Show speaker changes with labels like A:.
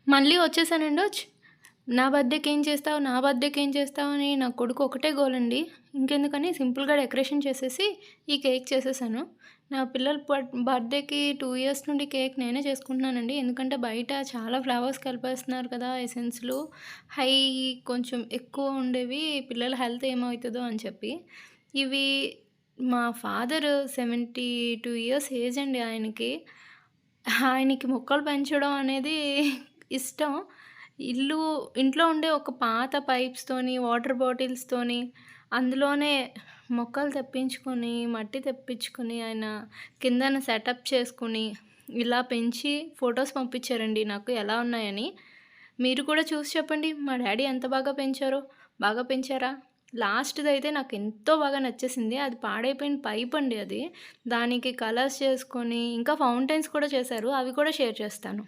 A: మళ్ళీ వచ్చేసానండోచ్. నా బర్త్‌డేకి ఏం చేస్తావు? నా బర్త్‌డేకి ఏం చేస్తావు? అని నా కొడుకు ఒకటే గోలండి. ఇంకెందుకని సింపుల్‌గా డెకరేషన్ చేసేసి ఈ కేక్ చేసేసాను. నా పిల్లల బర్త్‌డేకి 2 ఇయర్స్ నుండి కేక్ నేనే చేసుకుంటున్నానండి. ఎందుకంటే బయట చాలా ఫ్లవర్స్ కలిపేస్తున్నారు కదా! ఎసెన్స్‌లు హై కొంచెం ఎక్కువ ఉండేవి పిల్లల హెల్త్ ఏమవుతదో అని చెప్పి. ఇవి మా ఫాదరు 72 ఇయర్స్ ఏజ్ అండి ఆయనకి. ఆయనకి మొక్కలు పెంచడం అనేది ఇష్టం. ఇల్లు ఇంట్లో ఉండే ఒక పాత పైప్స్‌తోని, వాటర్ బాటిల్స్‌తోని అందులోనే మొక్కలు తెప్పించుకొని, మట్టి తెప్పించుకొని, ఆయన కిందన సెటప్ చేసుకొని, ఇలా పెంచి ఫోటోస్ పంపించారండి నాకు ఎలా ఉన్నాయని. మీరు కూడా చూసి చెప్పండి మా డ్యాడీ ఎంత బాగా పెంచారో. బాగా పెంచారా? లాస్ట్‌దయితే నాకెంతో బాగా నచ్చేసింది. అది పాడైపోయిన పైపండి అది. దానికి కలర్స్ చేసుకొని, ఇంకా ఫౌంటైన్స్ కూడా చేశారు. అవి కూడా షేర్ చేస్తాను.